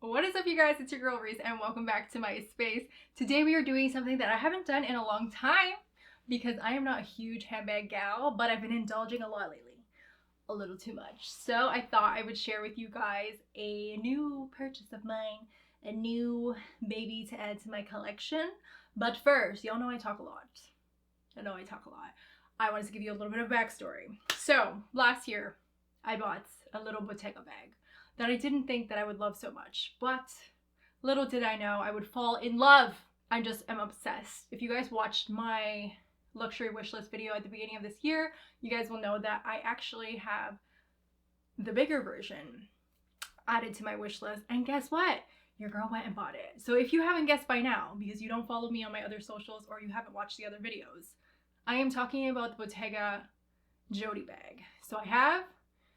What is up, you guys? It's your girl Reese and welcome back to my space. Today we are doing something that I haven't done in a long time because I am not a huge handbag gal, but I've been indulging a lot lately. A little too much. So I thought I would share with you guys a new purchase of mine, a new baby to add to my collection. But first, y'all know I talk a lot. I wanted to give you a little bit of backstory. So last year, I bought a little Bottega bag that I didn't think that I would love so much, but little did I know I would fall in love. I just am obsessed. If you guys watched my luxury wish list video at the beginning of this year, you guys will know that I actually have the bigger version added to my wish list, and guess what? Your girl went and bought it. So if you haven't guessed by now, because you don't follow me on my other socials or you haven't watched the other videos, I am talking about the Bottega Jodie bag. So I have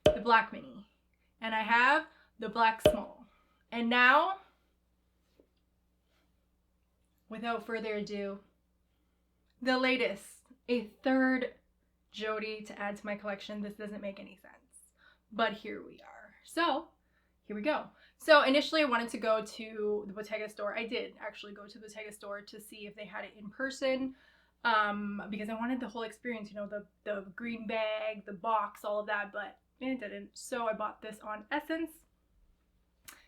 the black mini, and I have the black small. And now, without further ado, the latest, a third Jodie to add to my collection. This doesn't make any sense, but here we are. So here we go. So initially I wanted to go to the Bottega store. I did actually go to the Bottega store to see if they had it in person, because I wanted the whole experience, you know, the green bag, the box, all of that, but it didn't. So I bought this on Essence.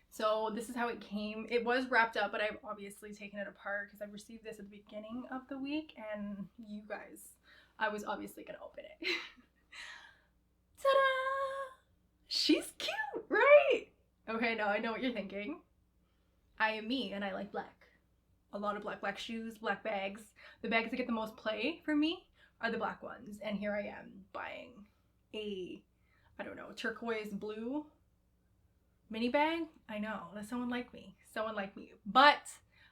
So this is how it came. It was wrapped up, but I've obviously taken it apart because I received this at the beginning of the week, and you guys, I was obviously gonna open it. Ta-da! She's cute, right? Okay, now I know what you're thinking. I am me, and I like black. A lot of black shoes, black bags. The bags that get the most play for me are the black ones, and here I am buying a, I don't know, turquoise blue mini bag. I know, that's someone like me. But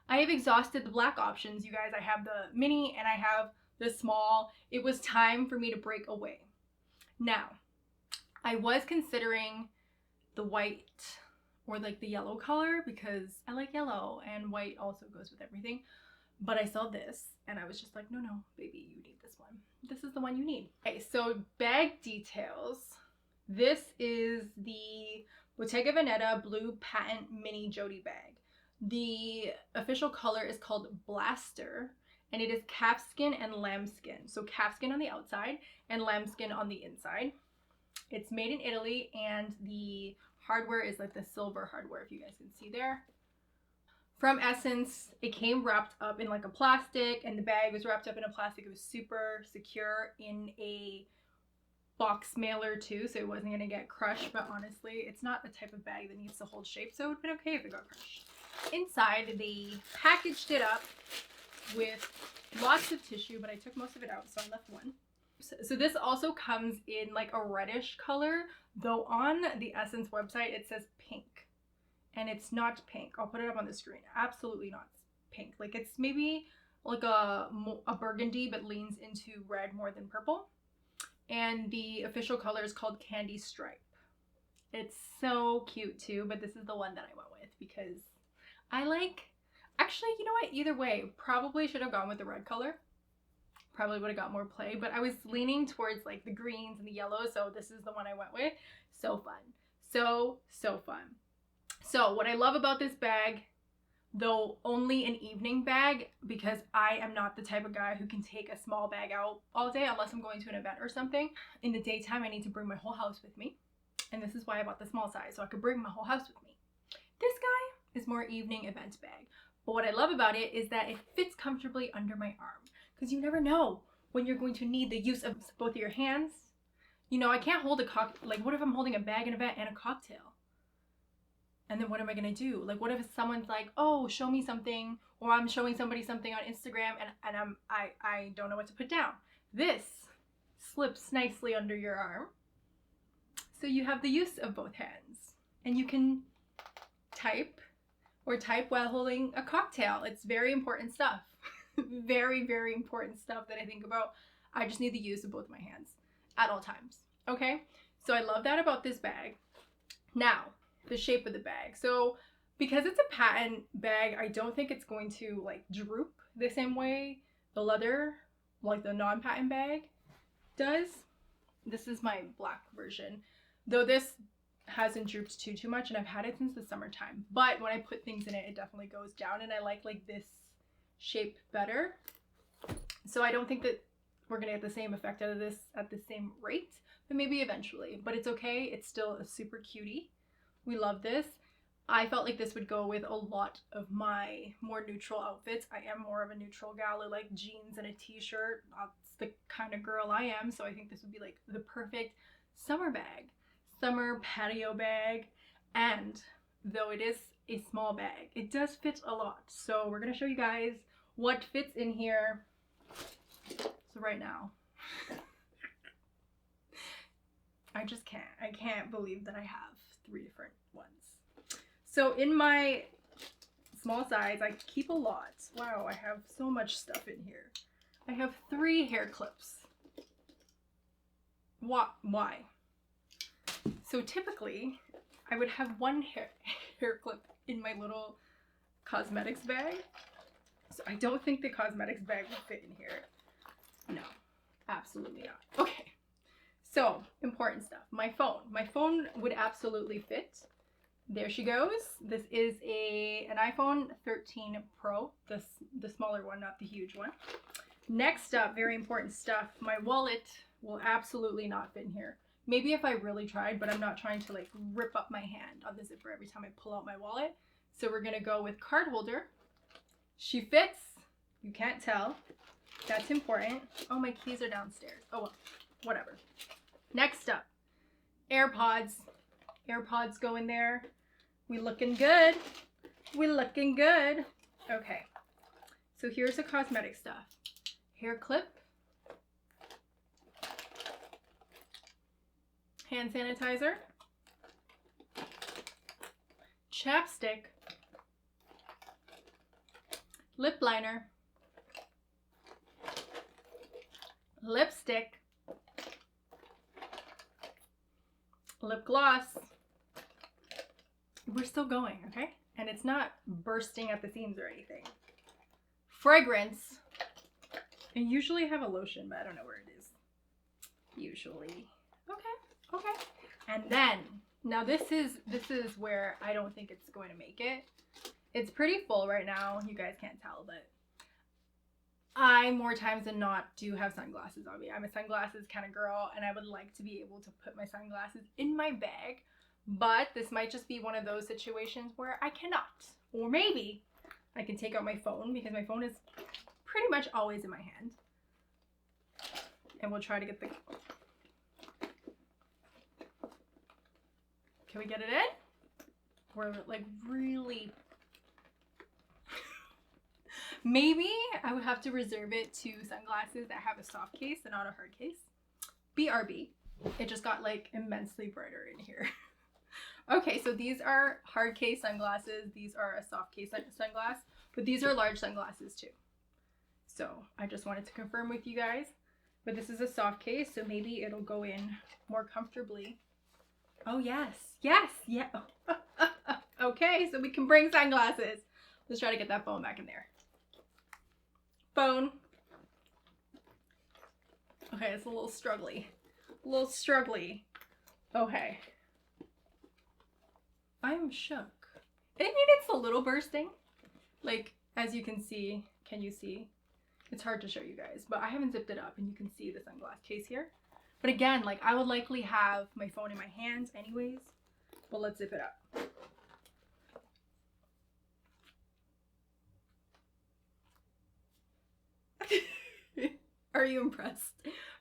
I have exhausted the black options, you guys. I have the mini and I have the small. It was time for me to break away. Now, I was considering the white or like the yellow color because I like yellow and white also goes with everything. But I saw this and I was just like, no, baby, you need this one. This is the one you need. Okay, so bag details. This is the Bottega Veneta Blue Patent Mini Jodie bag. The official color is called Blaster, and it is calfskin and lambskin. So calfskin on the outside and lambskin on the inside. It's made in Italy, and the hardware is like the silver hardware, if you guys can see there. From Essence, it came wrapped up in like a plastic, and the bag was wrapped up in a plastic. It was super secure in a box mailer too, so it wasn't gonna get crushed. But honestly, it's not the type of bag that needs to hold shape, so it would have been okay if it got crushed. Inside, they packaged it up with lots of tissue, but I took most of it out, so I left one. So this also comes in like a reddish color, though on the Essence website it says pink, and it's not pink. I'll put it up on the screen. Absolutely not pink. Like, it's maybe like a burgundy, but leans into red more than purple. And the official color is called Candy Stripe. It's so cute too, but this is the one that I went with because I like, actually, you know what, either way, probably should have gone with the red color. Probably would have got more play, but I was leaning towards like the greens and the yellows, so this is the one I went with. So fun. So fun. So what I love about this bag, though only an evening bag, because I am not the type of guy who can take a small bag out all day unless I'm going to an event or something. In the daytime, I need to bring my whole house with me, and this is why I bought the small size, so I could bring my whole house with me. This guy is more evening event bag, but what I love about it is that it fits comfortably under my arm, because you never know when you're going to need the use of both of your hands. You know, I can't hold a like, what if I'm holding a bag in an event and a cocktail? And then what am I gonna do? Like, what if someone's like, oh, show me something, or I'm showing somebody something on Instagram and I don't know what to put down. This slips nicely under your arm, so you have the use of both hands, and you can type while holding a cocktail. It's very important stuff. Very, very important stuff that I think about. I just need the use of both my hands at all times. Okay, so I love that about this bag. Now, the shape of the bag. So because it's a patent bag, I don't think it's going to like droop the same way the leather, like the non-patent bag, does. This is my black version, though this hasn't drooped too much, and I've had it since the summertime. But when I put things in it, it definitely goes down, and I like this shape better. So I don't think that we're gonna get the same effect out of this at the same rate, but maybe eventually. But it's okay. It's still a super cutie. We love this. I felt like this would go with a lot of my more neutral outfits. I am more of a neutral gal. I like jeans and a t-shirt. That's the kind of girl I am. So I think this would be like the perfect summer bag, summer patio bag. And though it is a small bag, it does fit a lot. So we're gonna show you guys what fits in here. So right now, I just can't. I can't believe that I have 3 different ones. So in my small size, I keep a lot. Wow, I have so much stuff in here. I have 3 hair clips. Why? So typically, I would have 1 hair clip in my little cosmetics bag. So I don't think the cosmetics bag will fit in here. No, absolutely not. Okay, so important stuff. My phone. My phone would absolutely fit. There she goes. This is an iPhone 13 Pro, the smaller one, not the huge one. Next up, very important stuff. My wallet will absolutely not fit in here. Maybe if I really tried, but I'm not trying to like rip up my hand on the zipper every time I pull out my wallet. So we're gonna go with card holder. She fits. You can't tell. That's important. Oh, my keys are downstairs. Oh well, whatever. Next up, AirPods. AirPods go in there. We looking good. We looking good. Okay. So here's the cosmetic stuff. Hair clip. Hand sanitizer. Chapstick. Lip liner. Lipstick. Lip gloss. We're still going, okay? And it's not bursting at the seams or anything. Fragrance. I usually have a lotion, but I don't know where it is. Usually. Okay. And then, now this is where I don't think it's going to make it. It's pretty full right now. You guys can't tell, but I more times than not do have sunglasses on me. I'm a sunglasses kind of girl, and I would like to be able to put my sunglasses in my bag, but this might just be one of those situations where I cannot. Or maybe I can take out my phone, because my phone is pretty much always in my hand. And we'll try to get the... Can we get it in? We're like really... Maybe I would have to reserve it to sunglasses that have a soft case and not a hard case. BRB. It just got like immensely brighter in here. Okay, so these are hard case sunglasses. These are a soft case sunglass, but these are large sunglasses too. So I just wanted to confirm with you guys. But this is a soft case, so maybe it'll go in more comfortably. Oh yes, yes, yeah. Okay, so we can bring sunglasses. Let's try to get that phone back in there. Phone. Okay, it's a little struggly. A little struggly. Okay. I'm shook. I mean, it's a little bursting. Like, as you can see, can you see? It's hard to show you guys, but I haven't zipped it up and you can see the sunglass case here. But again, like, I would likely have my phone in my hands anyways, but let's zip it up. Are you impressed?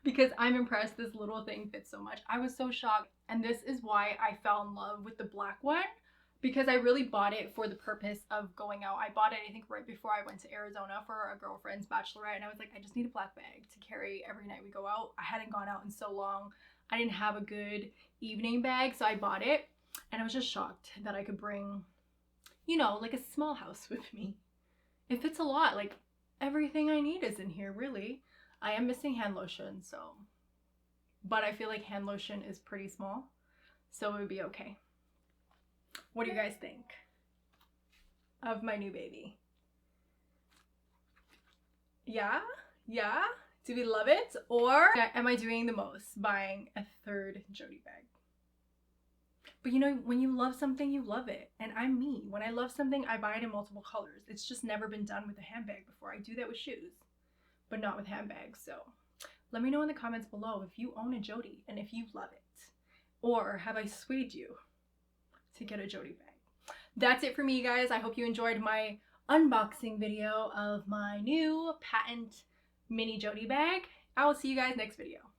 Because I'm impressed this little thing fits so much. I was so shocked, and this is why I fell in love with the black one, because I really bought it for the purpose of going out. I bought it, I think, right before I went to Arizona for a girlfriend's bachelorette, and I was like, I just need a black bag to carry every night we go out. I hadn't gone out in so long. I didn't have a good evening bag, so I bought it, and I was just shocked that I could bring, you know, like a small house with me. It fits a lot. Like, everything I need is in here, really. I am missing hand lotion, so, but I feel like hand lotion is pretty small, so it would be okay. What do you guys think of my new baby? Yeah? Yeah? Do we love it? Or am I doing the most, buying a third Jodie bag? But you know, when you love something, you love it. And I'm me. When I love something, I buy it in multiple colors. It's just never been done with a handbag before. I do that with shoes, but not with handbags. So let me know in the comments below if you own a Jodie and if you love it. Or have I swayed you to get a Jodie bag? That's it for me, guys. I hope you enjoyed my unboxing video of my new patent mini Jodie bag. I will see you guys next video.